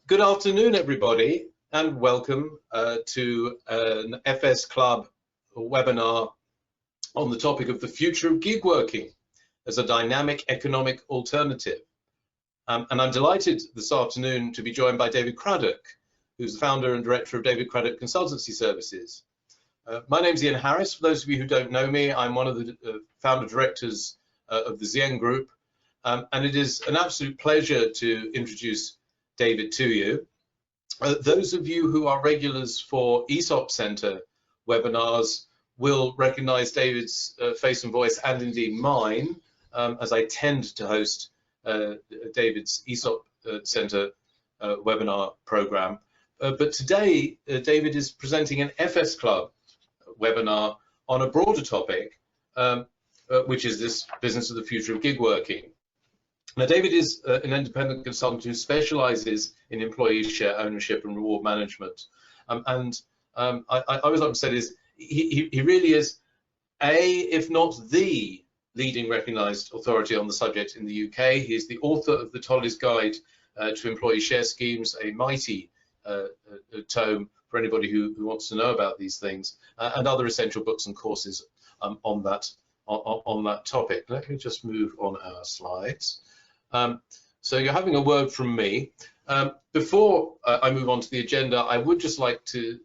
Good afternoon, everybody, and welcome to an FS Club webinar on the topic of the future of gig working as a dynamic economic alternative. And I'm delighted this afternoon to be joined by David Craddock, who's the founder and director of David Craddock Consultancy Services. My name's Ian Harris. For those of you who don't know me, I'm one of the founder directors of the Zien Group, and it is an absolute pleasure to introduce David to you. Those of you who are regulars for ESOP Centre webinars will recognise David's face and voice, and indeed mine, as I tend to host David's ESOP Centre webinar programme. But today, David is presenting an FS Club webinar on a broader topic, which is this business of the future of gig working. Now, David is an independent consultant who specialises in employee share ownership and reward management. I always like to say this, he really is if not the leading recognised authority on the subject in the UK. He is the author of the Tolley's Guide to Employee Share Schemes, a mighty tome for anybody who wants to know about these things, and other essential books and courses on that topic. Let me just move on our slides. So you're having a word from me. Before I move on to the agenda, I would just like to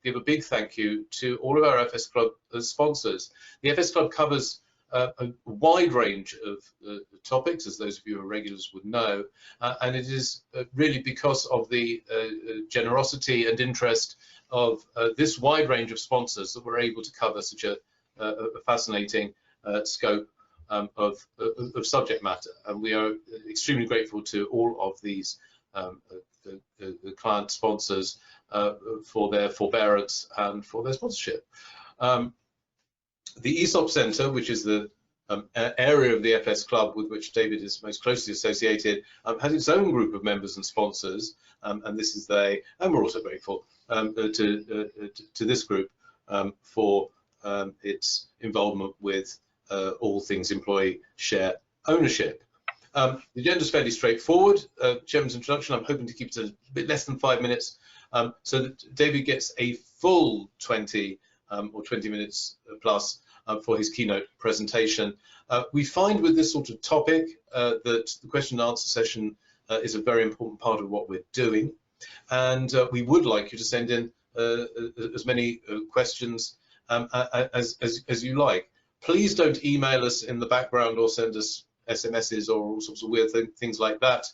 give a big thank you to all of our FS Club sponsors. The FS Club covers a wide range of topics, as those of you who are regulars would know, and it is really because of the generosity and interest of this wide range of sponsors that we're able to cover such a fascinating scope of subject matter, and we are extremely grateful to all of these the client sponsors for their forbearance and for their sponsorship. The ESOP Centre, which is the area of the FS Club with which David is most closely associated, has its own group of members and sponsors, and this is they, and we're also grateful to this group for its involvement with all things employee share ownership. The agenda is fairly straightforward. Chairman's introduction, I'm hoping to keep it a bit less than 5 minutes, so that David gets a full 20 or 20 minutes plus for his keynote presentation. We find with this sort of topic that the question and answer session is a very important part of what we're doing, and we would like you to send in as many questions as you like. Please don't email us in the background or send us SMSs or all sorts of weird things like that.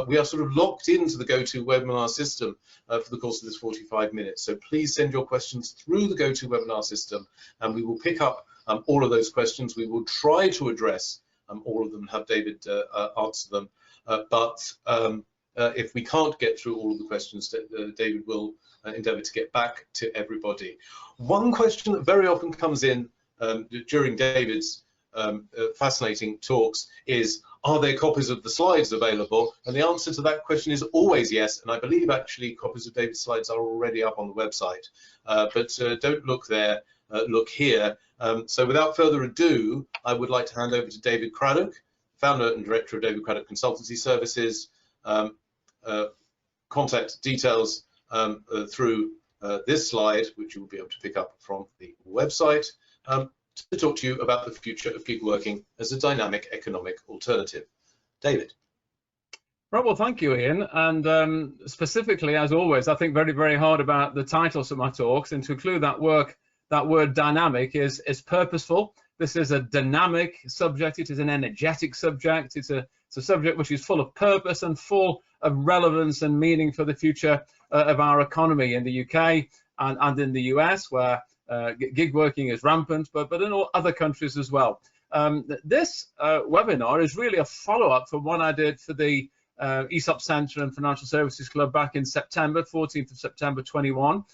We are sort of locked into the GoToWebinar system for the course of this 45 minutes. So please send your questions through the GoToWebinar system, and we will pick up all of those questions. We will try to address all of them, have David answer them. But if we can't get through all of the questions, David will endeavour to get back to everybody. One question that very often comes in during David's fascinating talks is, are there copies of the slides available? And the answer to that question is always yes, and I believe actually copies of David's slides are already up on the website. But don't look there, look here. So without further ado, I would like to hand over to David Craddock, founder and director of David Craddock Consultancy Services. Contact details through this slide, which you will be able to pick up from the website, to talk to you about the future of gig working as a dynamic economic alternative. David. Right, well, thank you, Ian. And specifically, as always, I think very, very hard about the titles of my talks, and to include that word dynamic is purposeful. This is a dynamic subject. It is an energetic subject. It's a subject which is full of purpose and full of relevance and meaning for the future of our economy in the UK and in the US, where gig working is rampant, but in all other countries as well. This webinar is really a follow-up from one I did for the ESOP Centre and Financial Services Club back in September, 14th of September 21,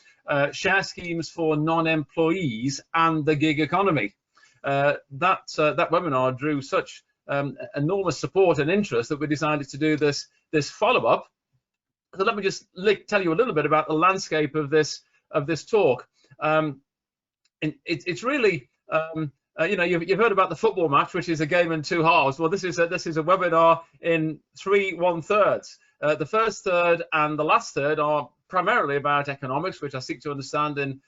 share schemes for non-employees and the gig economy. That webinar drew such enormous support and interest that we decided to do this follow-up. So let me just tell you a little bit about the landscape of this talk. It's really, you know, you've heard about the football match, which is a game in two halves. Well, this is a webinar in 3 1/3. The first third and the last third are primarily about economics, which I seek to understand and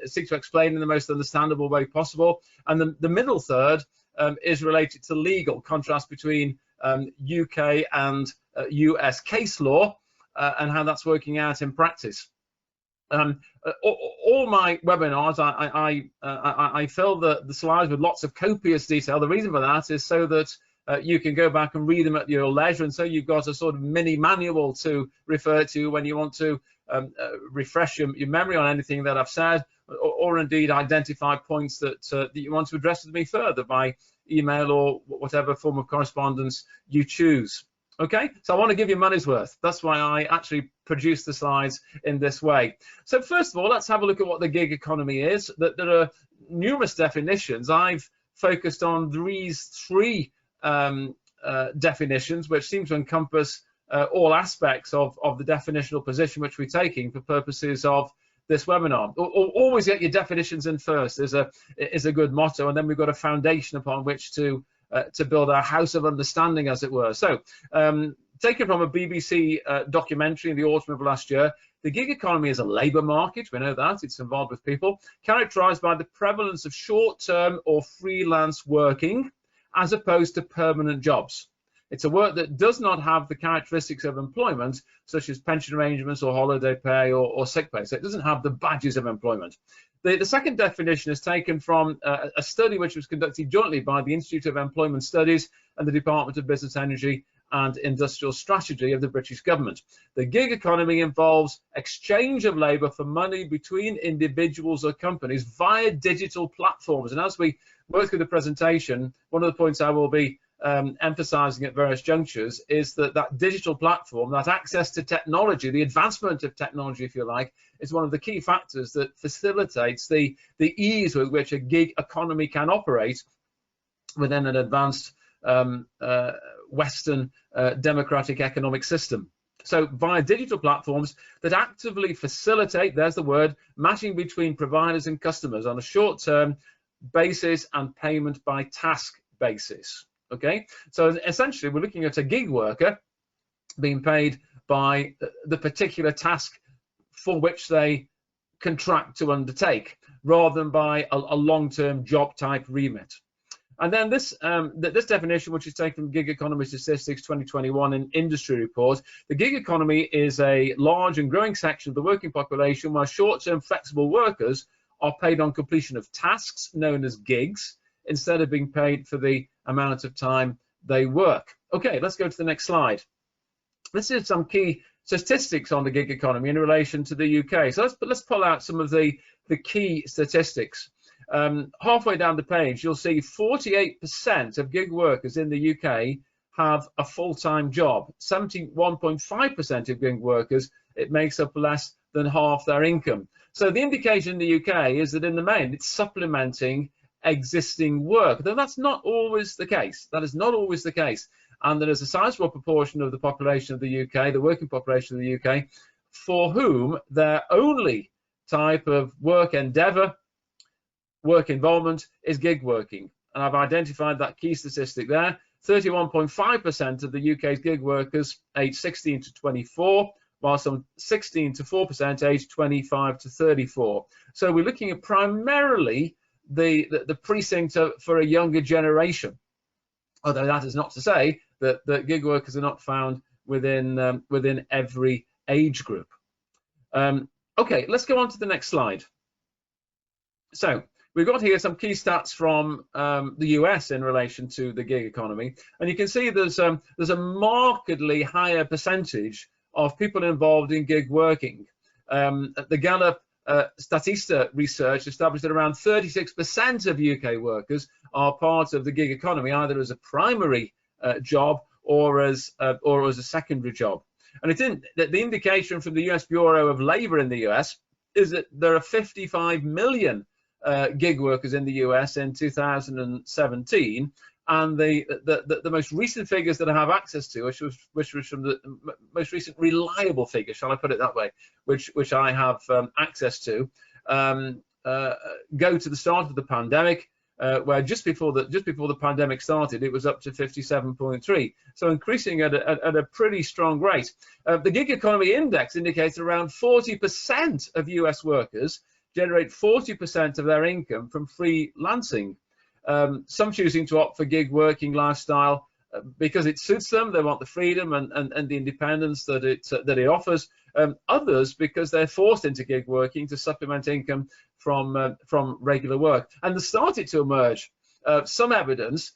seek to explain in the most understandable way possible. And the middle third is related to legal, contrast between UK and US case law and how that's working out in practice. All my webinars, I fill the slides with lots of copious detail. The reason for that is so that you can go back and read them at your leisure, and so you've got a sort of mini manual to refer to when you want to refresh your memory on anything that I've said, or indeed identify points that you want to address with me further by email or whatever form of correspondence you choose. Okay, so I want to give you money's worth. That's why I actually produce the slides in this way. So first of all, let's have a look at what the gig economy is. There are numerous definitions. I've focused on these three definitions, which seem to encompass all aspects of the definitional position which we're taking for purposes of this webinar. Always get your definitions in first is a good motto, and then we've got a foundation upon which to build our house of understanding, as it were. So, taken from a BBC documentary in the autumn of last year, the gig economy is a labour market. We know that it's involved with people, characterised by the prevalence of short-term or freelance working, as opposed to permanent jobs. It's a work that does not have the characteristics of employment, such as pension arrangements or holiday pay or sick pay. So it doesn't have the badges of employment. The second definition is taken from a study which was conducted jointly by the Institute of Employment Studies and the Department of Business, Energy and Industrial Strategy of the British government. The gig economy involves exchange of labour for money between individuals or companies via digital platforms. And as we work through the presentation, one of the points I will be emphasizing at various junctures is that digital platform, that access to technology, the advancement of technology, if you like, is one of the key factors that facilitates the ease with which a gig economy can operate within an advanced Western democratic economic system. So via digital platforms that actively facilitate, there's the word, matching between providers and customers on a short-term basis and payment by task basis. Okay, so essentially we're looking at a gig worker being paid by the particular task for which they contract to undertake, rather than by a long-term job type remit. And then this definition, which is taken from Gig Economy Statistics 2021 and Industry Report, the gig economy is a large and growing section of the working population where short-term flexible workers are paid on completion of tasks known as gigs, instead of being paid for the amount of time they work. Okay, let's go to the next slide. This is some key statistics on the gig economy in relation to the UK. So let's pull out some of the key statistics. Halfway down the page, you'll see 48% of gig workers in the UK have a full-time job. 71.5% of gig workers, it makes up less than half their income. So the indication in the UK is that in the main, it's supplementing existing work. Though that's not always the case. That is not always the case. And there is a sizable proportion of the population of the UK, the working population of the UK, for whom their only type of work endeavour, work involvement, is gig working. And I've identified that key statistic there. 31.5% of the UK's gig workers aged 16 to 24, while some 16 to 4% aged 25 to 34. So we're looking at primarily the precinct for a younger generation, although that is not to say that gig workers are not found within every age group. Okay, let's go on to the next slide. So we've got here some key stats from the US in relation to the gig economy, and you can see there's a markedly higher percentage of people involved in gig working. The Gallup Statista research established that around 36% of UK workers are part of the gig economy, either as a primary job or as a secondary job. And the indication from the US Bureau of Labor in the US is that there are 55 million gig workers in the US in 2017, and the most recent figures that I have access to, which was from the most recent reliable figures, shall I put it that way, which I have access to, go to the start of the pandemic, where just before the pandemic started, it was up to 57.3. So increasing at a pretty strong rate. The gig economy index indicates around 40% of US workers generate 40% of their income from freelancing. Some choosing to opt for gig working lifestyle because it suits them. They want the freedom and the independence that it offers. Others because they're forced into gig working to supplement income from regular work. And there started to emerge some evidence,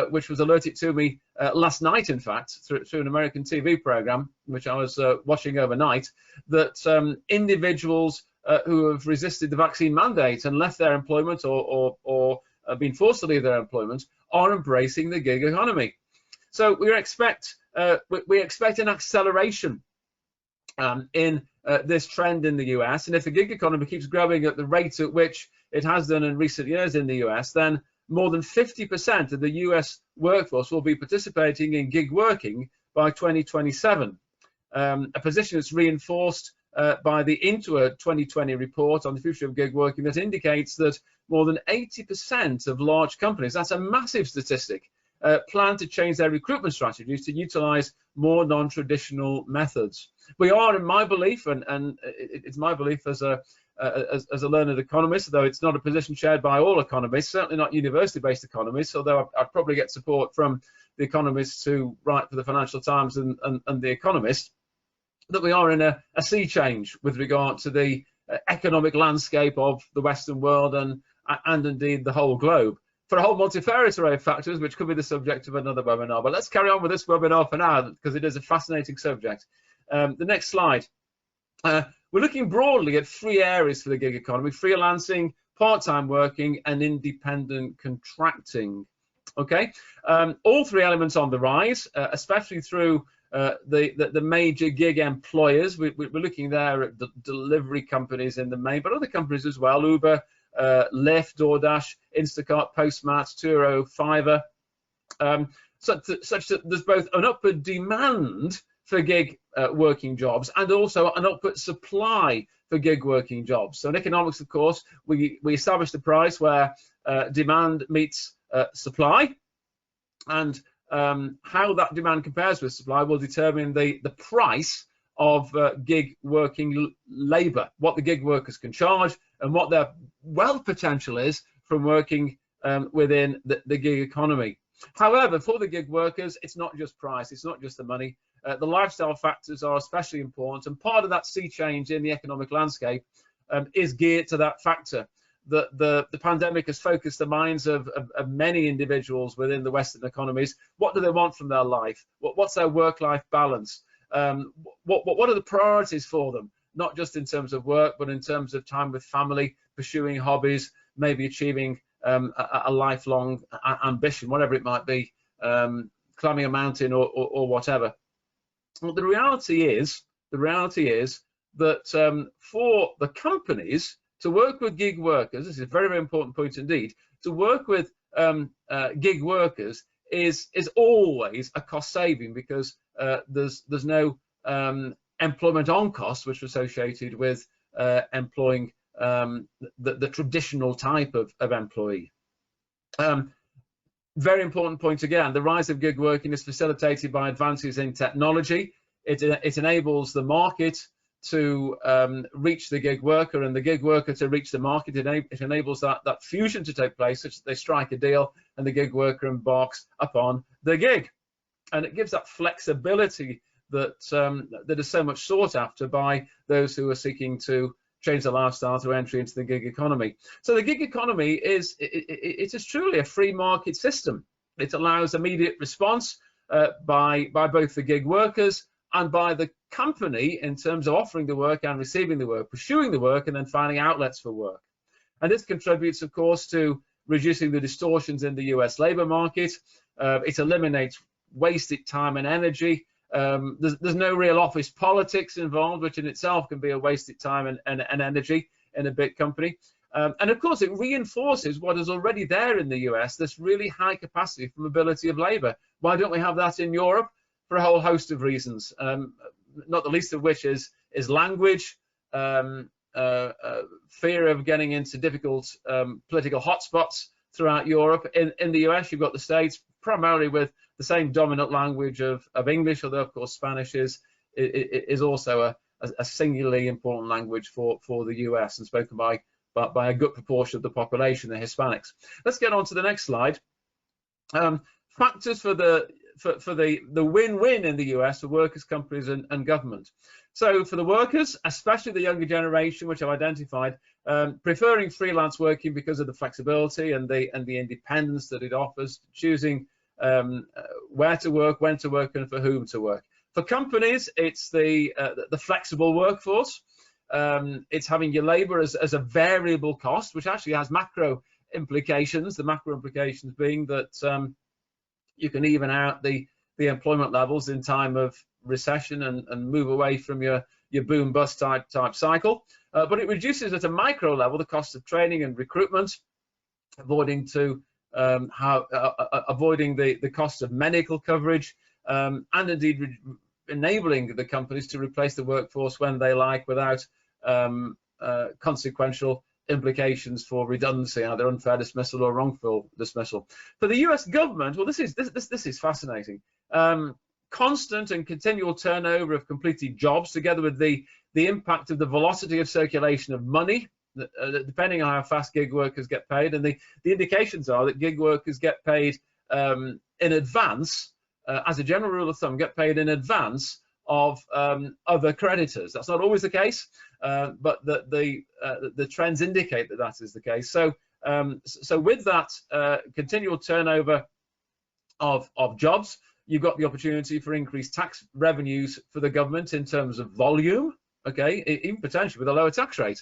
which was alerted to me last night, in fact, through an American TV program, which I was watching overnight, that individuals who have resisted the vaccine mandate and left their employment or been forced to leave their employment are embracing the gig economy. So we expect an acceleration in this trend in the US, and if the gig economy keeps growing at the rate at which it has done in recent years in the US, then more than 50% of the US workforce will be participating in gig working by 2027, a position that's reinforced by the Intua 2020 report on the future of gig working that indicates that more than 80% of large companies, that's a massive statistic, plan to change their recruitment strategies to utilize more non-traditional methods. We are, in my belief, and it's my belief as a learned economist, though it's not a position shared by all economists, certainly not university-based economists, although I'd probably get support from the economists who write for the Financial Times and The Economist, that we are in a sea change with regard to the economic landscape of the Western world and indeed the whole globe, for a whole multifarious array of factors, which could be the subject of another webinar. But let's carry on with this webinar for now, because it is a fascinating subject. The next slide. We're looking broadly at three areas for the gig economy: freelancing, part-time working, and independent contracting. Okay, all three elements on the rise, especially through the major gig employers. We're looking there at the delivery companies in the main, but other companies as well: Uber, Lyft, DoorDash, Instacart, Postmates, Turo, Fiverr, such that there's both an upward demand for gig working jobs and also an upward supply for gig working jobs. So in economics, of course, we establish the price where demand meets supply, and how that demand compares with supply will determine the price of gig working labor, what the gig workers can charge, and what their wealth potential is from working within the gig economy. However, for the gig workers, it's not just price, it's not just the money. The lifestyle factors are especially important, and part of that sea change in the economic landscape is geared to that factor. The pandemic has focused the minds of many individuals within the Western economies. What do they want from their life? What's their work-life balance? What are the priorities for them? Not just in terms of work, but in terms of time with family, pursuing hobbies, maybe achieving a lifelong ambition, whatever it might be, climbing a mountain or whatever. Well, the reality is that for the companies to work with gig workers, this is a very, very important point indeed, to work with gig workers is always a cost saving, because there's no employment on costs which are associated with employing the traditional type of employee. Very important point again, the rise of gig working is facilitated by advances in technology. It enables the market to reach the gig worker, and the gig worker to reach the market. It enables that fusion to take place, such that they strike a deal and the gig worker embarks upon the gig. And it gives that flexibility that is so much sought after by those who are seeking to change their lifestyle through entry into the gig economy. So the gig economy it is truly a free market system. It allows immediate response by both the gig workers and by the company in terms of offering the work and receiving the work, pursuing the work, and then finding outlets for work. And this contributes, of course, to reducing the distortions in the US labor market. It eliminates wasted time and energy. There's no real office politics involved, which in itself can be a wasted time and energy in a big company. And of course, it reinforces what is already there in the US, this really high capacity for mobility of labor. Why don't we have that in Europe? For a whole host of reasons, not the least of which is language, fear of getting into difficult political hotspots throughout Europe. In the US, you've got the States, primarily with the same dominant language of English, although of course Spanish is also a singularly important language for the US and spoken by a good proportion of the population, the Hispanics. Let's get on to the next slide. Factors for the win-win in the US for workers, companies, and government. So for the workers, especially the younger generation, which I've identified, preferring freelance working because of the flexibility and the independence that it offers, choosing where to work, when to work, and for whom to work. For companies, it's the flexible workforce. It's having your labor as a variable cost, which actually has macro implications. The macro implications being that you can even out the employment levels in time of recession and move away from your boom bust type cycle. But it reduces at a micro level the cost of training and recruitment, avoiding the cost of medical coverage, and indeed enabling the companies to replace the workforce when they like without consequential implications for redundancy, either unfair dismissal or wrongful dismissal. For the US government, well, this is fascinating. Constant and continual turnover of completed jobs, together with the impact of the velocity of circulation of money, depending on how fast gig workers get paid, and the indications are that gig workers get paid in advance, as a general rule of thumb, get paid in advance of other creditors. That's not always the case, but the trends indicate that is the case. So with that continual turnover of jobs, you've got the opportunity for increased tax revenues for the government in terms of volume, okay, even potentially with a lower tax rate,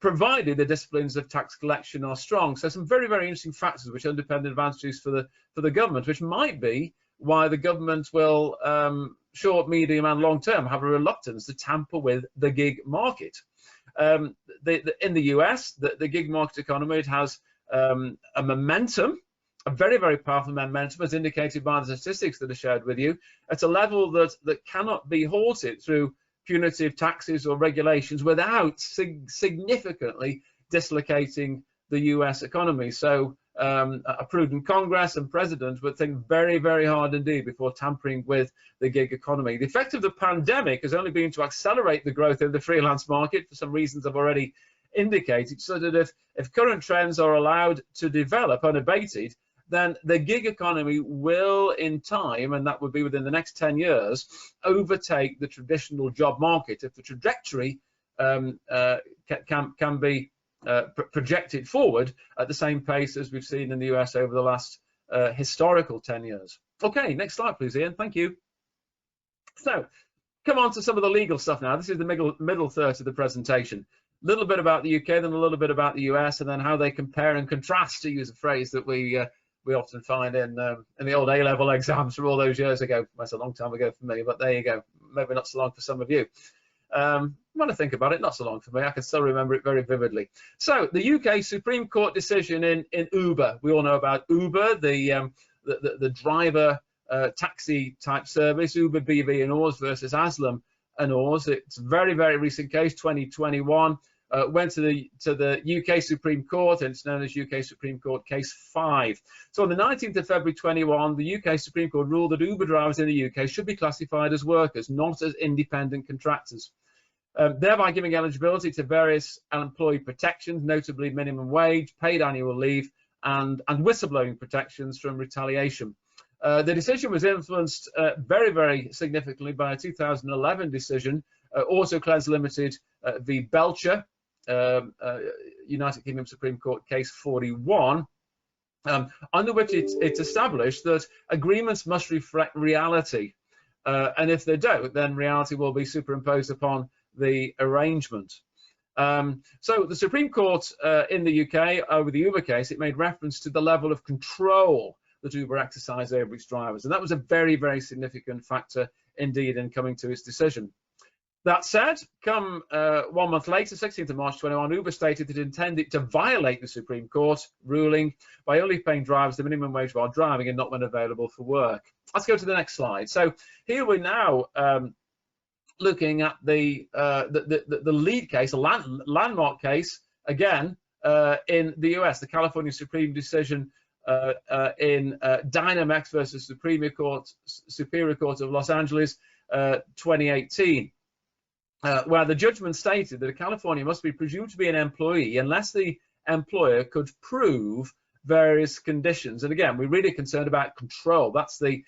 provided the disciplines of tax collection are strong. So some very, very interesting factors which underpin the advantages for the government, which might be why the government will short, medium, and long term have a reluctance to tamper with the gig market. In the US, the gig market economy, it has a momentum, a very, very powerful momentum, as indicated by the statistics that are shared with you, at a level that cannot be halted through punitive taxes or regulations without significantly dislocating the US economy. So a prudent Congress and president would think very, very hard indeed before tampering with the gig economy. The effect of the pandemic has only been to accelerate the growth of the freelance market for some reasons I've already indicated, so that if current trends are allowed to develop unabated, then the gig economy will in time, and that would be within the next 10 years, overtake the traditional job market if the trajectory can be projected forward at the same pace as we've seen in the US over the last historical 10 years. Okay, next slide please, Ian, thank you. So, come on to some of the legal stuff now. This is the middle third of the presentation. A little bit about the UK, then a little bit about the US, and then how they compare and contrast, to use a phrase that we often find in the old A-level exams from all those years ago. That's a long time ago for me, but there you go. Maybe not so long for some of you. When I think about it, not so long for me. I can still remember it very vividly. So the UK Supreme Court decision in Uber. We all know about Uber, the driver taxi type service, Uber BV and Oars versus Aslam and Oars. It's a very, very recent case, 2021. Went to the UK Supreme Court, and it's known as UK Supreme Court Case 5. So on the 19th of February 21, the UK Supreme Court ruled that Uber drivers in the UK should be classified as workers, not as independent contractors, thereby giving eligibility to various employee protections, notably minimum wage, paid annual leave, and whistleblowing protections from retaliation. The decision was influenced very, very significantly by a 2011 decision, Autoclass Limited v. Belcher, United Kingdom Supreme Court Case 41, under which it's established that agreements must reflect reality, and if they don't, then reality will be superimposed upon the arrangement. So the Supreme Court in the UK, over the Uber case, it made reference to the level of control that Uber exercised over its drivers, and that was a very, very significant factor indeed in coming to its decision. That said, come 1 month later, 16th of March 21, Uber stated that it intended to violate the Supreme Court ruling by only paying drivers the minimum wage while driving and not when available for work. Let's go to the next slide. So here we're now looking at the lead case, a landmark case, again, in the US, the California Supreme decision in Dynamex versus Superior Court of Los Angeles, 2018, where the judgment stated that California must be presumed to be an employee unless the employer could prove various conditions. And again, we're really concerned about control. That's the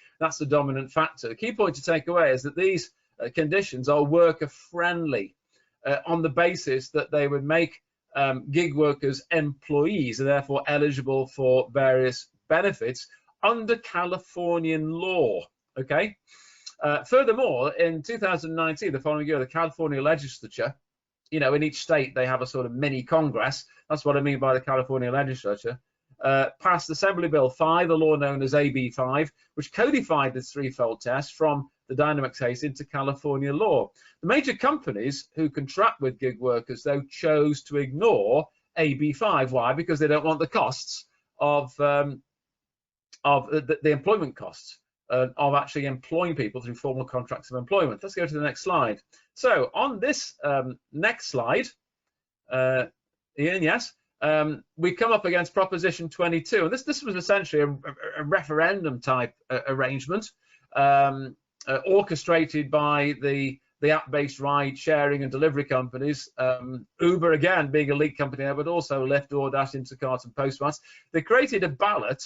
dominant factor. The key point to take away is that these conditions are worker friendly on the basis that they would make gig workers employees and therefore eligible for various benefits under Californian law. Okay. Furthermore, in 2019, the following year, the California legislature, in each state they have a sort of mini Congress. That's what I mean by the California legislature. Passed Assembly Bill 5, the law known as AB 5, which codified this threefold test from the Dynamex case into California law. The major companies who contract with gig workers, though, chose to ignore AB 5. Why? Because they don't want the costs of the employment costs of actually employing people through formal contracts of employment. Let's go to the next slide. So on this next slide, Ian, yes, we come up against Proposition 22, and this was essentially a referendum type arrangement orchestrated by the app-based ride sharing and delivery companies. Uber, again, being a lead company, but also Lyft, DoorDash, Instacart, and Postmates. They created a ballot,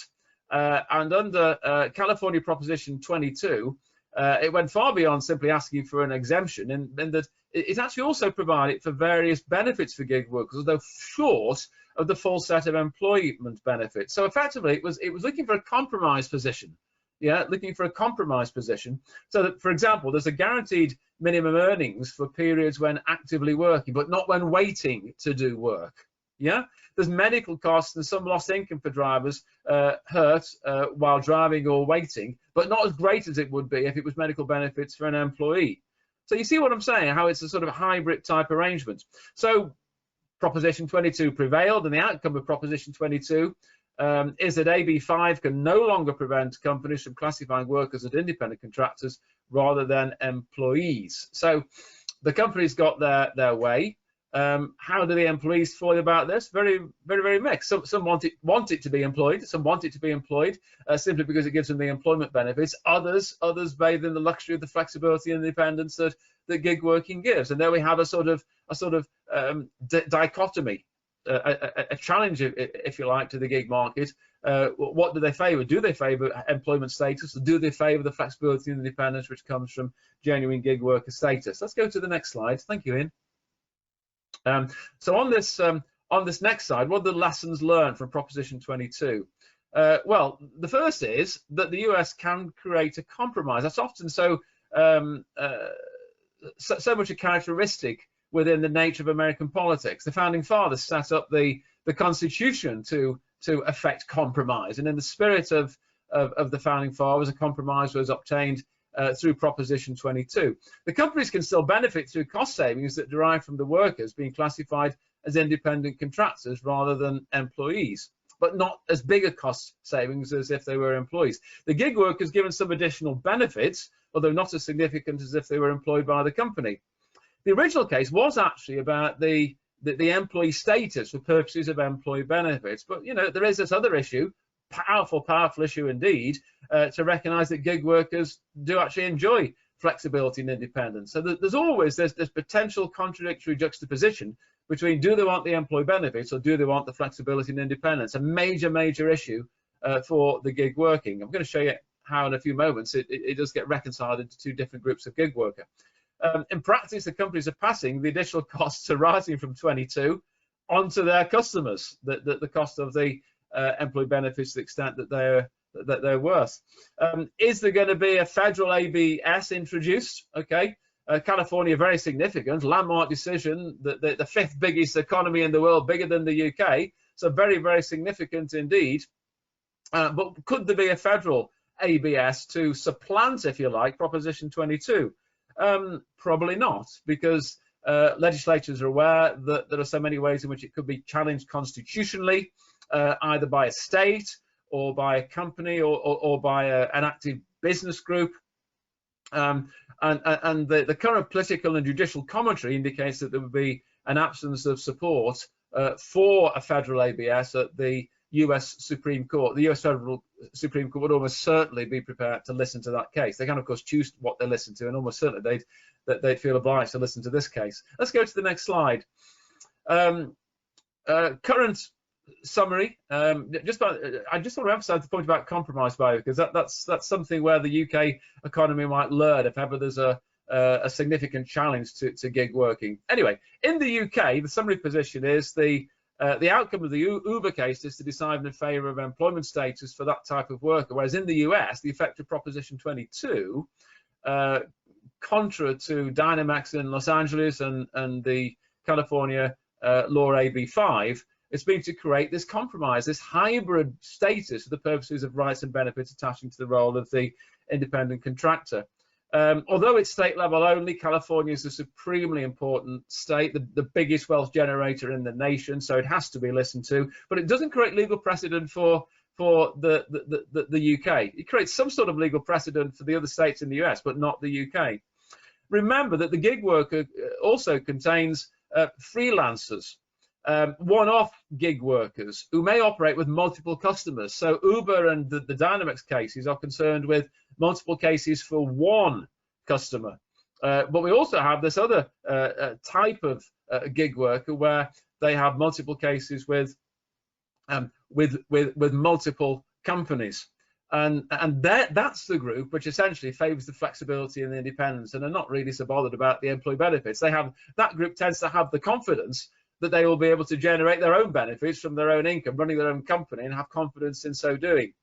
and under California Proposition 22, it went far beyond simply asking for an exemption, and that it actually also provided for various benefits for gig workers, although short of the full set of employment benefits. So effectively, it was looking for a compromise position. Yeah, looking for a compromise position. So that, for example, there's a guaranteed minimum earnings for periods when actively working, but not when waiting to do work. Yeah, there's medical costs and some lost income for drivers hurt while driving or waiting, but not as great as it would be if it was medical benefits for an employee. So you see what I'm saying, how it's a sort of hybrid type arrangement. So Proposition 22 prevailed, and the outcome of Proposition 22 is that AB 5 can no longer prevent companies from classifying workers as independent contractors rather than employees. So the companies got their way. How do the employees feel about this? Very, very, very mixed. Some want it to be employed. Some want it to be employed simply because it gives them the employment benefits. Others bathe in the luxury of the flexibility and independence that gig working gives. And there we have a sort of dichotomy, a challenge, if you like, to the gig market. What do they favour? Do they favour employment status, or do they favour the flexibility and independence which comes from genuine gig worker status? Let's go to the next slide. Thank you, Ian. So on this next slide, what are the lessons learned from Proposition 22? Well, the first is that the US can create a compromise. That's often so much a characteristic within the nature of American politics. The founding fathers set up the Constitution to effect compromise, and in the spirit of the founding fathers, a compromise was obtained through Proposition 22. The companies can still benefit through cost savings that derive from the workers being classified as independent contractors rather than employees, but not as big a cost savings as if they were employees. The gig workers given some additional benefits, although not as significant as if they were employed by the company. The original case was actually about the employee status for purposes of employee benefits, but there is this other issue, powerful issue indeed, to recognise that gig workers do actually enjoy flexibility and independence. So there's always this potential contradictory juxtaposition between do they want the employee benefits or do they want the flexibility and independence? A major issue for the gig working. I'm going to show you how in a few moments it does get reconciled into two different groups of gig worker. In practice, the companies are passing the additional costs arising from 22 onto their customers, the cost of the employee benefits to the extent that they're worth. Is there going to be a federal ABS introduced? Okay, California, very significant landmark decision, the fifth biggest economy in the world, bigger than the UK, so very, very significant indeed. But could there be a federal ABS to supplant, if you like, Proposition 22? Probably not, because legislatures are aware that there are so many ways in which it could be challenged constitutionally, either by a state or by a company or by an active business group. And the current political and judicial commentary indicates that there would be an absence of support for a federal ABS at the US Supreme Court. The US Federal Supreme Court would almost certainly be prepared to listen to that case. They can, of course, choose what they listen to, and almost certainly they'd feel obliged to listen to this case. Let's go to the next slide. Current summary. I just want to emphasise the point about compromise value, because that's something where the UK economy might learn if ever there's a significant challenge to gig working. Anyway, in the UK, the summary position is the outcome of the Uber case is to decide in favour of employment status for that type of worker, whereas in the US, the effect of Proposition 22, contra to Dynamex in Los Angeles and the California law AB5, it's been to create this compromise, this hybrid status for the purposes of rights and benefits attaching to the role of the independent contractor. Although it's state level only, California is a supremely important state, the biggest wealth generator in the nation, so it has to be listened to. But it doesn't create legal precedent for the UK. It creates some sort of legal precedent for the other states in the US, but not the UK. Remember that the gig worker also contains freelancers, one-off gig workers who may operate with multiple customers. So Uber and the Dynamex cases are concerned with multiple cases for one customer. But we also have this other type of gig worker where they have multiple cases with multiple companies. And that's the group which essentially favours the flexibility and the independence and are not really so bothered about the employee benefits. That group tends to have the confidence that they will be able to generate their own benefits from their own income, running their own company, and have confidence in so doing.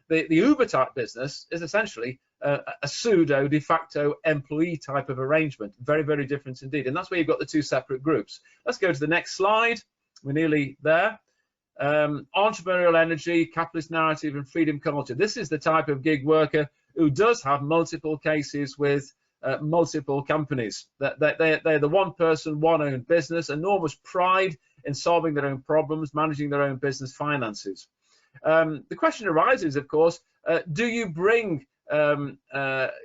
The Uber type business is essentially a pseudo de facto employee type of arrangement. Very, very different indeed. And that's where you've got the two separate groups. Let's go to the next slide. We're nearly there. Entrepreneurial energy, capitalist narrative, and freedom culture. This is the type of gig worker who does have multiple cases with multiple companies. They're the one person, one owned business, enormous pride in solving their own problems, managing their own business finances. The question arises, of course, do you bring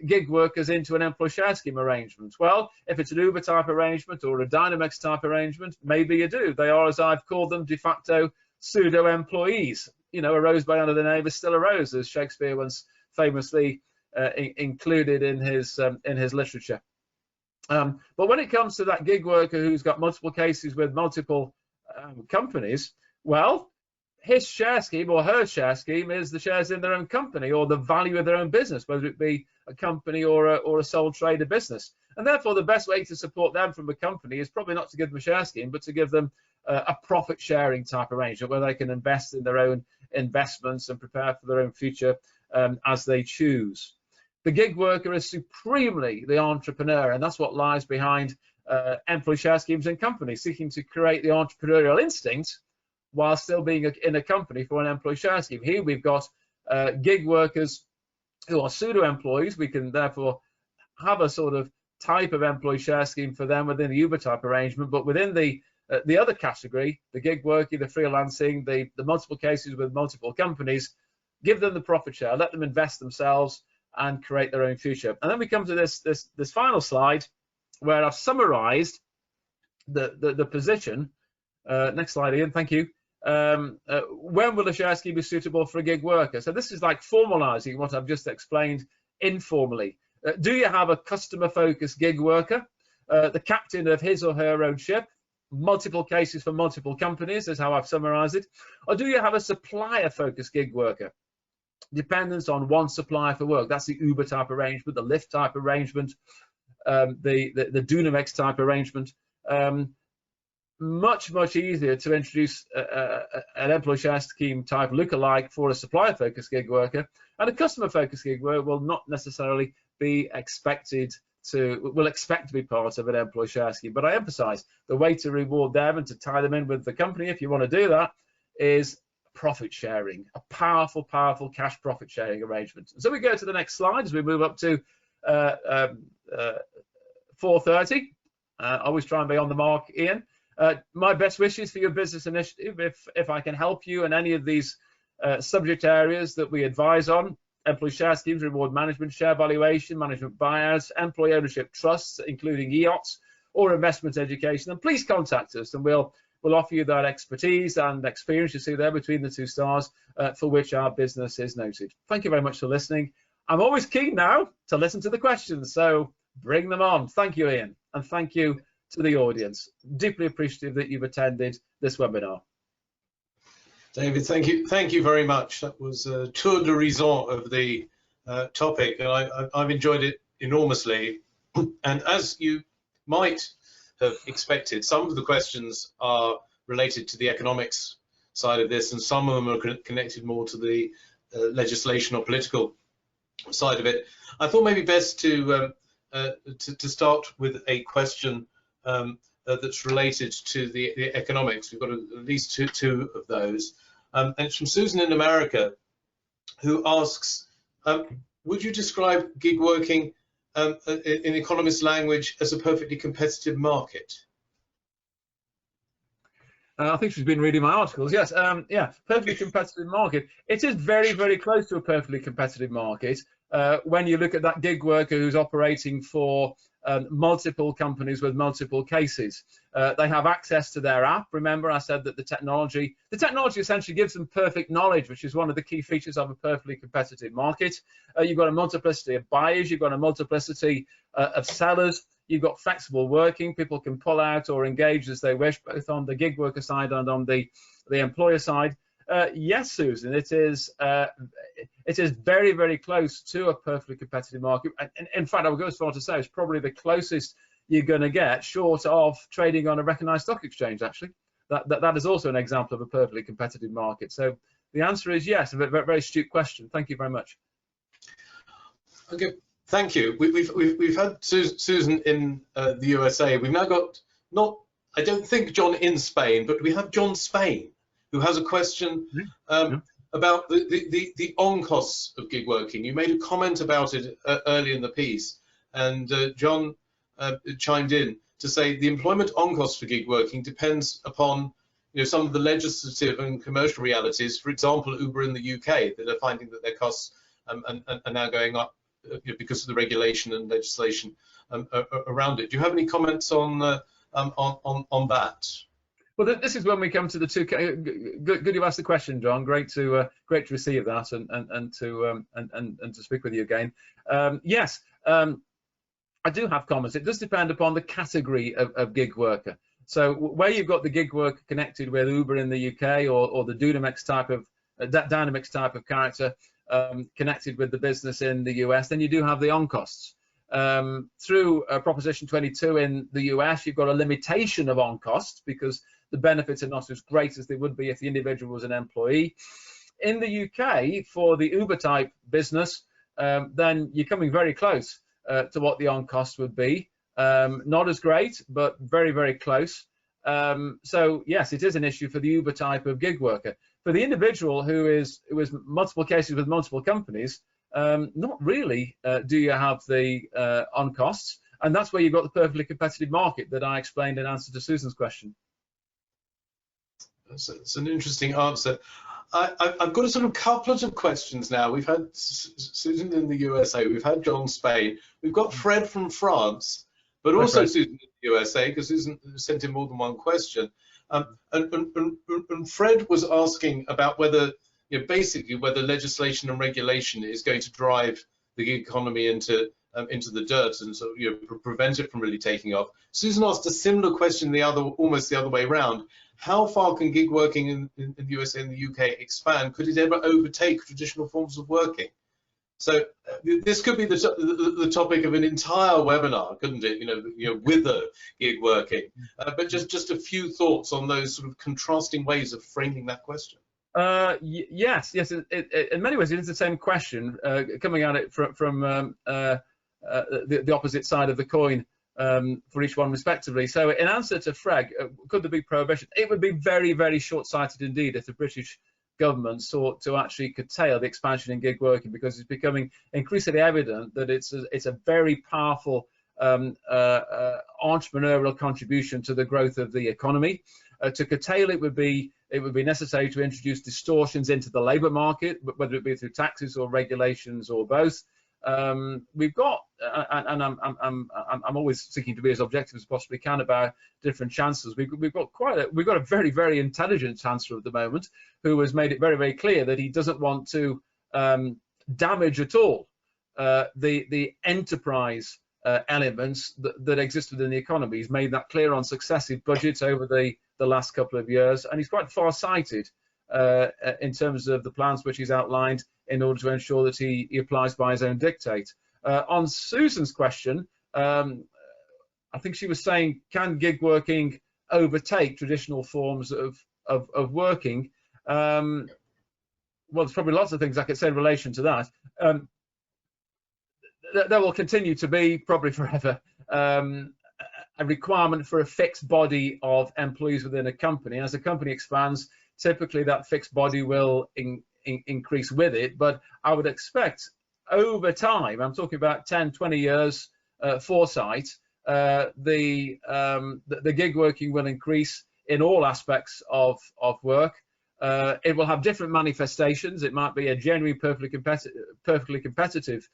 gig workers into an employee share scheme arrangement? Well, if it's an Uber type arrangement or a Dynamex type arrangement, maybe you do. They are, as I've called them, de facto pseudo employees. You know, a rose by under the name is still a rose, as Shakespeare once famously included in his literature. But when it comes to that gig worker who's got multiple cases with multiple companies, well, his share scheme or her share scheme is the shares in their own company or the value of their own business, whether it be a company or a sole trader business. And therefore, the best way to support them from a company is probably not to give them a share scheme, but to give them a profit sharing type arrangement where they can invest in their own investments and prepare for their own future as they choose. The gig worker is supremely the entrepreneur, and that's what lies behind employee share schemes and companies, seeking to create the entrepreneurial instinct while still being in a company for an employee share scheme. Here we've got gig workers who are pseudo-employees. We can therefore have a sort of type of employee share scheme for them within the Uber type arrangement, but within the other category, the gig working, the freelancing, the multiple cases with multiple companies, give them the profit share, let them invest themselves and create their own future. And then we come to this final slide where I've summarized the position. Next slide, Ian, thank you. When will a share scheme be suitable for a gig worker? So this is like formalizing what I've just explained informally. Do you have a customer-focused gig worker, the captain of his or her own ship, multiple cases for multiple companies is how I've summarized it? Or do you have a supplier-focused gig worker, dependence on one supplier for work? That's the Uber type arrangement, the Lyft type arrangement, the Dynamex type arrangement. Much easier to introduce an employee share scheme type lookalike for a supplier-focused gig worker, and a customer-focused gig worker will not necessarily be expected to, will expect to be part of an employee share scheme. But I emphasize the way to reward them and to tie them in with the company, if you want to do that, is profit sharing, a powerful cash profit sharing arrangement. So we go to the next slide as we move up to 4:30. Always try and be on the mark, Ian. My best wishes for your business initiative. If I can help you in any of these subject areas that we advise on: employee share schemes, reward management, share valuation, management buyouts, employee ownership trusts, including EOTs, or investment education, then please contact us and we'll will offer you that expertise and experience you see there between the two stars, for which our business is noted. Thank you very much for listening. I'm always keen now to listen to the questions, so bring them on. Thank you, Ian, and thank you to the audience. Deeply appreciative that you've attended this webinar. David, thank you very much. That was a tour d'horizon of the topic, and I've enjoyed it enormously. And as you might have expected, some of the questions are related to the economics side of this, and some of them are connected more to the legislation or political side of it. I thought maybe best to start with a question that's related to the economics. We've got at least two of those. And it's from Susan in America, who asks, would you describe gig working in economist language as a perfectly competitive market? I think she's been reading my articles. Yes, yeah, perfectly competitive market. It is very, very close to a perfectly competitive market when you look at that gig worker who's operating for multiple companies with multiple cases. They have access to their app. Remember, I said that the technology essentially gives them perfect knowledge, which is one of the key features of a perfectly competitive market. You've got a multiplicity of buyers, you've got a multiplicity of sellers, you've got flexible working. People can pull out or engage as they wish, both on the gig worker side and on the employer side. Yes, Susan, it is very, very close to a perfectly competitive market. And in fact, I would go as far to say it's probably the closest you're going to get, short of trading on a recognized stock exchange, actually. That is also an example of a perfectly competitive market. So the answer is yes, a very, very astute question. Thank you very much. Okay, thank you. We've had Susan in the USA. We've now got, I don't think John in Spain, but we have John Spain, who has a question about the on-costs of gig working. You made a comment about it early in the piece, and John chimed in to say the employment on-cost for gig working depends upon some of the legislative and commercial realities. For example, Uber in the UK, that are finding that their costs are now going up because of the regulation and legislation around it. Do you have any comments on that? Well, this is when we come to the two. Good you asked the question, John. Great to receive that and to speak with you again. Yes, I do have comments. It does depend upon the category of gig worker. So where you've got the gig worker connected with Uber in the UK or the Dynamics type of character connected with the business in the US, then you do have the on costs. Through Proposition 22 in the US, you've got a limitation of on costs because the benefits are not as great as they would be if the individual was an employee. In the UK, for the Uber type business, then you're coming very close to what the on cost would be. Not as great, but very, very close. So yes, it is an issue for the Uber type of gig worker. For the individual who is multiple cases with multiple companies, not really do you have the on costs, and that's where you've got the perfectly competitive market that I explained in answer to Susan's question. It's an interesting answer. I've got a sort of couplet of questions now. We've had Susan in the USA, we've had John Spain, we've got Fred from France, but also Susan in the USA, because Susan sent in more than one question. And Fred was asking about whether, basically whether legislation and regulation is going to drive the gig economy into the dirt and so prevent it from really taking off. Susan asked a similar question almost the other way around. How far can gig working in the USA and the UK expand? Could it ever overtake traditional forms of working? So this could be the topic of an entire webinar, couldn't it? With the gig working. But just a few thoughts on those sort of contrasting ways of framing that question. Yes. In many ways, it is the same question coming at it from the opposite side of the coin for each one respectively. So in answer to Fred, could there be prohibition? It would be very, very short-sighted indeed if the British government sought to actually curtail the expansion in gig working, because it's becoming increasingly evident that it's a very powerful entrepreneurial contribution to the growth of the economy. To curtail it would be necessary to introduce distortions into the labour market, whether it be through taxes or regulations or both. We've got, and I'm always seeking to be as objective as possibly can about different chancellors. We've got a very, very intelligent chancellor at the moment who has made it very, very clear that he doesn't want to damage at all the enterprise elements that exist within the economy. He's made that clear on successive budgets over the last couple of years, and he's quite far-sighted in terms of the plans which he's outlined in order to ensure that he applies by his own dictate. On Susan's question, I think she was saying, can gig working overtake traditional forms of working? Well, there's probably lots of things I could say in relation to that. There will continue to be, probably forever, a requirement for a fixed body of employees within a company. As a company expands, typically that fixed body will increase with it, but I would expect over time, I'm talking about 10, 20 years foresight, the gig working will increase in all aspects of work. It will have different manifestations. It might be a genuinely perfectly competitive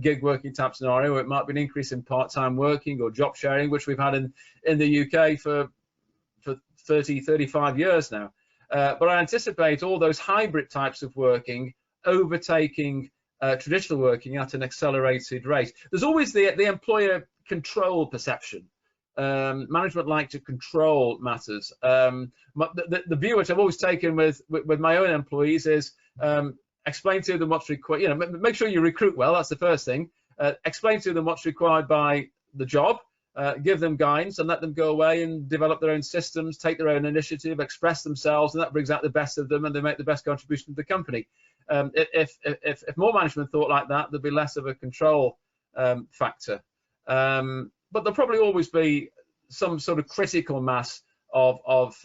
gig working type scenario. It might be an increase in part-time working or job sharing, which we've had in the UK for 30, 35 years now. But I anticipate all those hybrid types of working overtaking traditional working at an accelerated rate. There's always the employer control perception. Management like to control matters. The view which I've always taken with my own employees is explain to them what's required. Make sure you recruit well. That's the first thing. Explain to them what's required by the job. Give them guidance and let them go away and develop their own systems, take their own initiative, express themselves, and that brings out the best of them, and they make the best contribution to the company. If more management thought like that, there'd be less of a control factor. But there'll probably always be some sort of critical mass of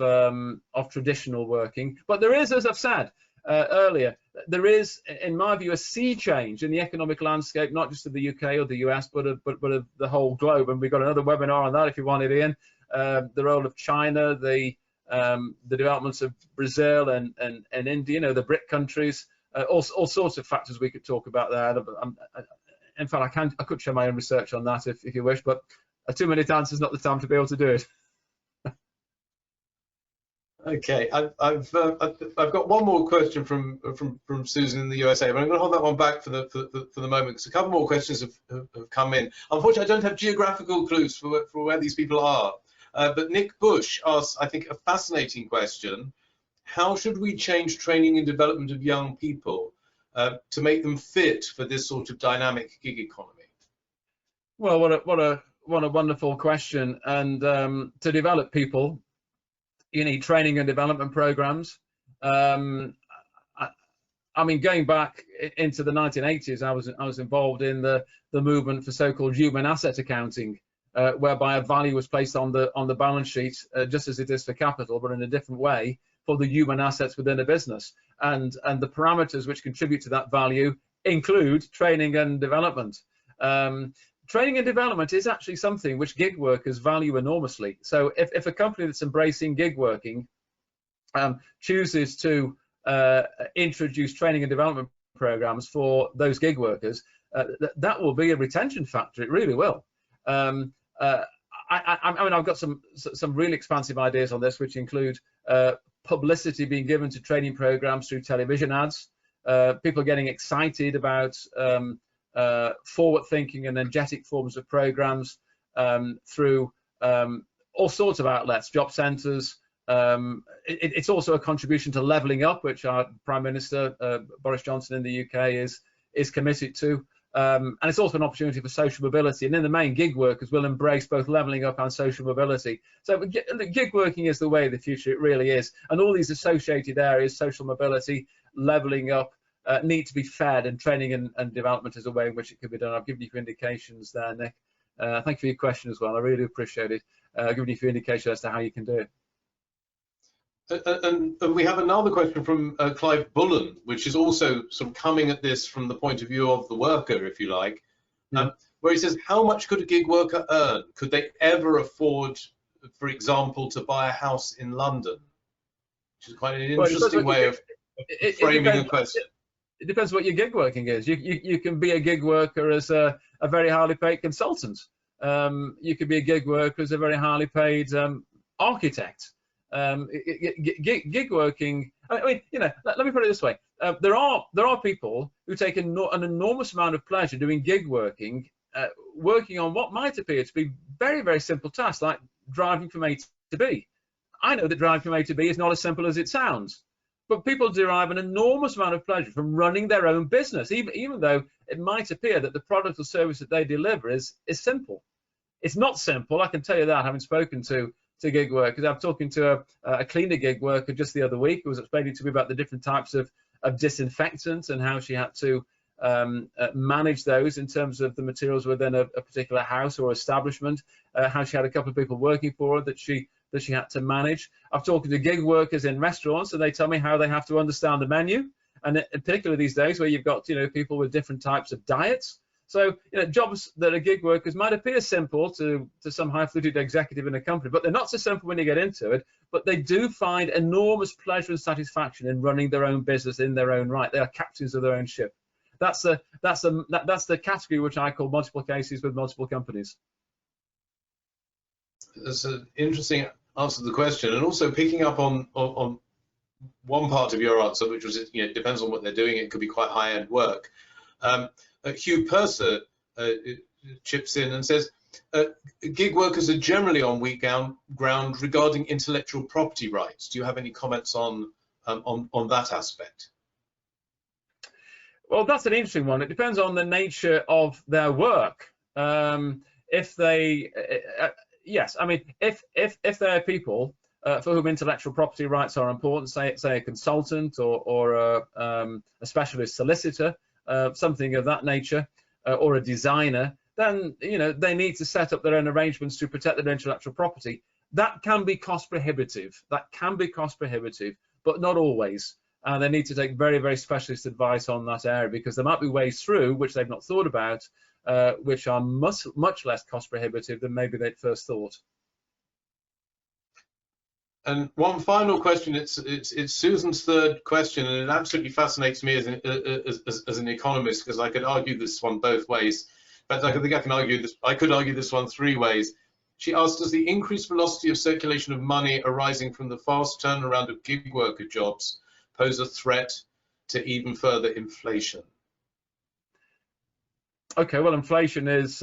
traditional working. But there is, as I've said earlier, there is, in my view, a sea change in the economic landscape, not just of the UK or the US, but of the whole globe. And we've got another webinar on that if you want it, Ian. The role of China, the developments of Brazil and India, the BRIC countries, all sorts of factors we could talk about there. In fact, I could share my own research on that if you wish, but a 2-minute answer is not the time to be able to do it. Okay, I've got one more question from Susan in the USA, but I'm going to hold that one back for the moment because a couple more questions have come in. Unfortunately, I don't have geographical clues for where these people are. But Nick Bush asks, I think, a fascinating question: how should we change training and development of young people to make them fit for this sort of dynamic gig economy? Well, what a wonderful question. And to develop people, you need training and development programs. I mean, going back into the 1980s, I was involved in the movement for so-called human asset accounting, whereby a value was placed on the balance sheet, just as it is for capital, but in a different way for the human assets within a business. And the parameters which contribute to that value include training and development. Training and development is actually something which gig workers value enormously. So if a company that's embracing gig working chooses to introduce training and development programs for those gig workers, that will be a retention factor. It really will. I mean, I've got some really expansive ideas on this, which include publicity being given to training programs through television ads, people getting excited about forward-thinking and energetic forms of programs through all sorts of outlets, job centres. It's also a contribution to levelling up, which our Prime Minister Boris Johnson in the UK is committed to. And it's also an opportunity for social mobility. And in the main, gig workers will embrace both levelling up and social mobility. So gig working is the way of the future. It really is. And all these associated areas, social mobility, levelling up, need to be fed, and training and development is a way in which it could be done. I've given you a few indications there, Nick. Thank you for your question as well. I really appreciate it. Giving you a few indications as to how you can do it. And we have another question from Clive Bullen, which is also sort of coming at this from the point of view of the worker, if you like, where he says, how much could a gig worker earn? Could they ever afford, for example, to buy a house in London? Which is quite an interesting way of framing a question. it depends what your gig working is. You can be a gig worker as a very highly paid consultant. You could be a gig worker as a very highly paid architect. Gig working. I mean, you know, let me put it this way: there are people who take an enormous amount of pleasure doing gig working, working on what might appear to be very, very simple tasks, like driving from A to B. I know that driving from A to B is not as simple as it sounds, but people derive an enormous amount of pleasure from running their own business, even though it might appear that the product or service that they deliver is simple. It's not simple, I can tell you that, having spoken to gig workers. I'm talking to a cleaner gig worker just the other week who was explaining to me about the different types of disinfectants and how she had to manage those in terms of the materials within a particular house or establishment, how she had a couple of people working for her that she had to manage. I've talked to gig workers in restaurants, and they tell me how they have to understand the menu, and particularly these days where you've got, you know, people with different types of diets. So, you know, jobs that are gig workers might appear simple to some high-fluted executive in a company, but they're not so simple when you get into it. But they do find enormous pleasure and satisfaction in running their own business in their own right. They are captains of their own ship. That's the category which I call multiple cases with multiple companies. That's an interesting answer to the question, and also picking up on one part of your answer, which was, you know, it depends on what they're doing. It could be quite high-end work. Hugh Purser chips in and says, gig workers are generally on weak ground regarding intellectual property rights. Do you have any comments on that aspect? Well, that's an interesting one. It depends on the nature of their work. If they, yes, I mean, if there are people for whom intellectual property rights are important, say a consultant or a specialist solicitor, something of that nature, or a designer, then, you know, they need to set up their own arrangements to protect their intellectual property. That can be cost prohibitive. That can be cost prohibitive, but not always. And they need to take very, very specialist advice on that area, because there might be ways through which they've not thought about, which are much less cost prohibitive than maybe they'd first thought. And one final question, it's Susan's third question, and it absolutely fascinates me as an economist, because I could argue this one both ways. In fact, I think I can argue this. I could argue this one three ways. She asked, does the increased velocity of circulation of money arising from the fast turnaround of gig worker jobs pose a threat to even further inflation? Okay, well, inflation is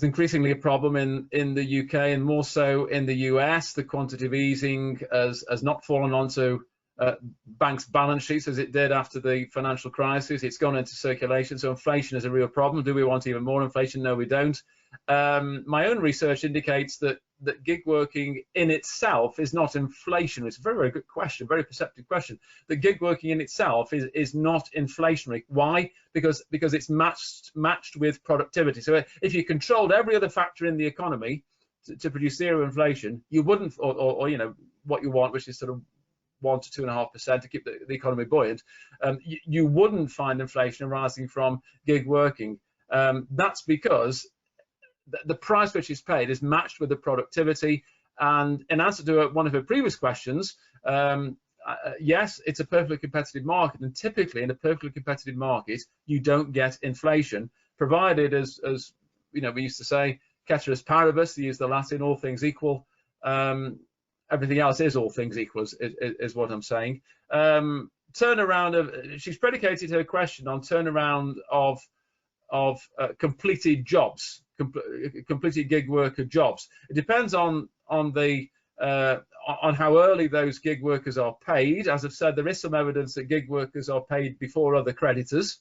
increasingly a problem in the UK, and more so in the US. The quantitative easing has not fallen onto banks' balance sheets as it did after the financial crisis. It's gone into circulation, so inflation is a real problem. Do we want even more inflation? No, we don't. My own research indicates that gig working in itself is not inflationary. It's a very, very good question, very perceptive question. The gig working in itself is not inflationary. Why? Because it's matched with productivity. So if you controlled every other factor in the economy to produce zero inflation, you wouldn't, or you know what you want, which is sort of 1 to 2.5% to keep the economy buoyant, you wouldn't find inflation arising from gig working. That's because the price which is paid is matched with the productivity. And in answer to one of her previous questions, yes, it's a perfectly competitive market, and typically in a perfectly competitive market, you don't get inflation, provided, as you know, we used to say, ceteris paribus, to use the Latin, all things equal. Everything else is all things equal, is what I'm saying. Turnaround of, she's predicated her question on turnaround of completed jobs, completed gig worker jobs. It depends on how early those gig workers are paid. As I've said, there is some evidence that gig workers are paid before other creditors.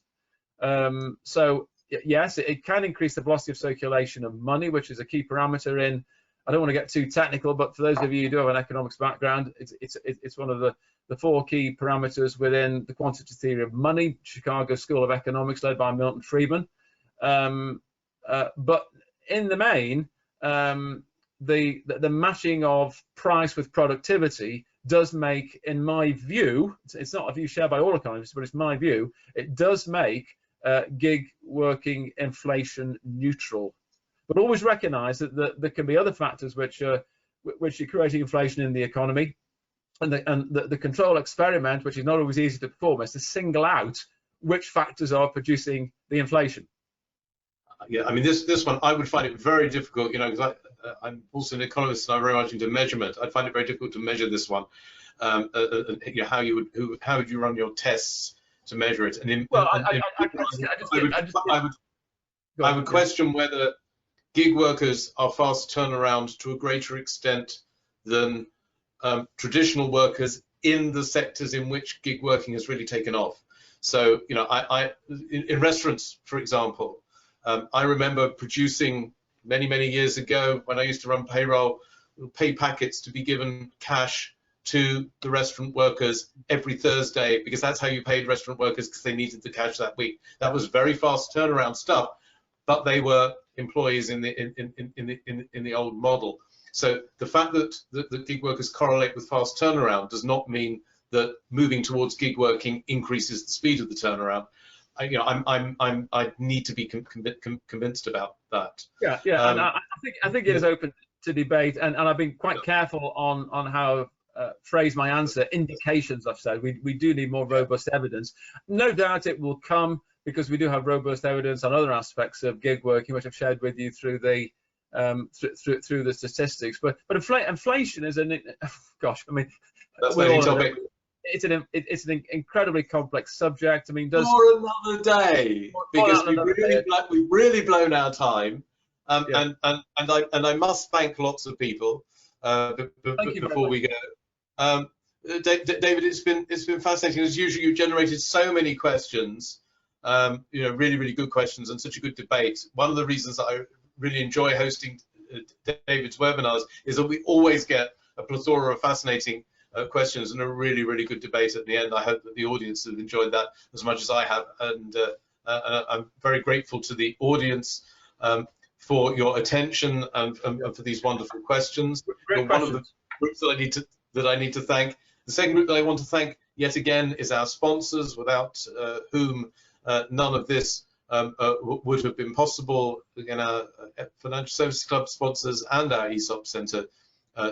So yes, it can increase the velocity of circulation of money, which is a key parameter in, I don't want to get too technical, but for those of you who do have an economics background, it's one of the 4 key parameters within the quantitative theory of money, Chicago School of Economics, led by Milton Friedman. But in the main, the matching of price with productivity does make, in my view, it's not a view shared by all economists, but it's my view, it does make gig working inflation neutral. But always recognise that there can be other factors which are creating inflation in the economy. And the control experiment, which is not always easy to perform, is to single out which factors are producing the inflation. Yeah, I mean, this one, I would find it very difficult, you know, because I'm also an economist and I'm very much into measurement. I'd find it very difficult to measure this one. You know, how would you run your tests to measure it? And I would question whether gig workers are fast turnaround to a greater extent than traditional workers in the sectors in which gig working has really taken off. So, you know, in restaurants, for example, I remember producing many years ago when I used to run payroll, pay packets to be given cash to the restaurant workers every Thursday, because that's how you paid restaurant workers, because they needed the cash that week. That was very fast turnaround stuff, but they were employees in the old model. So the fact that the gig workers correlate with fast turnaround does not mean that moving towards gig working increases the speed of the turnaround. You know, I need to be convinced about that. Yeah, and I think it is open to debate, and I've been quite careful on how phrase my answer. Indications, I've said we do need more robust evidence. No doubt it will come, because we do have robust evidence on other aspects of gig working, which I've shared with you through the through the statistics. But inflation is gosh, I mean, that's the topic. It's an incredibly complex subject. I mean, for another day, because we've really blown our time, and I must thank lots of people before we go. David, it's been fascinating. As usual, you've generated so many questions, you know, really good questions, and such a good debate. One of the reasons that I really enjoy hosting David's webinars is that we always get a plethora of fascinating questions and a really good debate at the end. I hope that the audience have enjoyed that as much as I have, and I'm very grateful to the audience for your attention and for these wonderful questions. You're one of the groups that I need to thank. The second group that I want to thank yet again is our sponsors, without whom none of this would have been possible. Again, our Financial Services Club sponsors and our ESOP Centre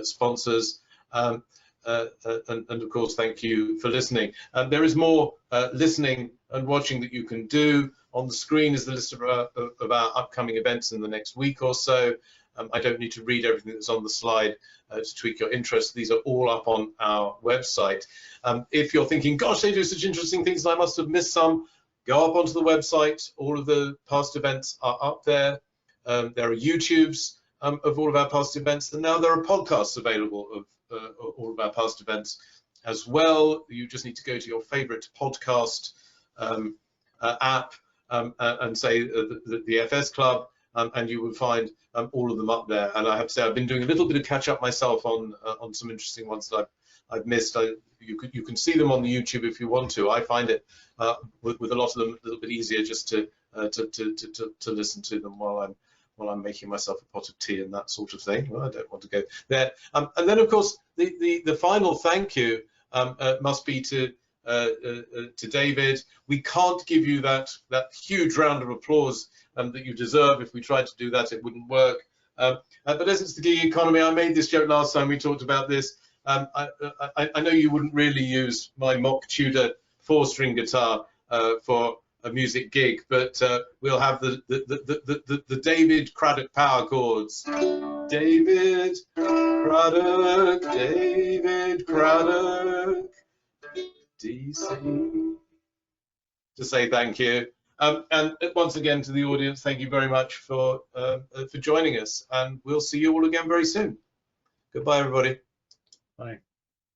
sponsors. And of course, thank you for listening. There is more listening and watching that you can do. On the screen is the list of our upcoming events in the next week or so. I don't need to read everything that's on the slide to tweak your interest. These are all up on our website. If you're thinking, gosh, they do such interesting things and I must have missed some, go up onto the website. All of the past events are up there. There are YouTubes of all of our past events, and now there are podcasts available of all of our past events as well. You just need to go to your favorite podcast app and say the FS Club, and you will find all of them up there. And I have to say, I've been doing a little bit of catch up myself on some interesting ones that I've missed. You can see them on the YouTube if you want to. I find it with a lot of them a little bit easier just to listen to them while I'm making myself a pot of tea and that sort of thing. Well, I don't want to go there. And then, of course, the final thank you must be to David. We can't give you that huge round of applause that you deserve. If we tried to do that, it wouldn't work. But as it's the gig economy, I made this joke last time we talked about this. I know you wouldn't really use my mock Tudor 4-string guitar for a music gig, but we'll have the David Craddock power chords. David Craddock, David Craddock, DC. To say thank you, and once again to the audience, thank you very much for joining us, and we'll see you all again very soon. Goodbye, everybody. Bye.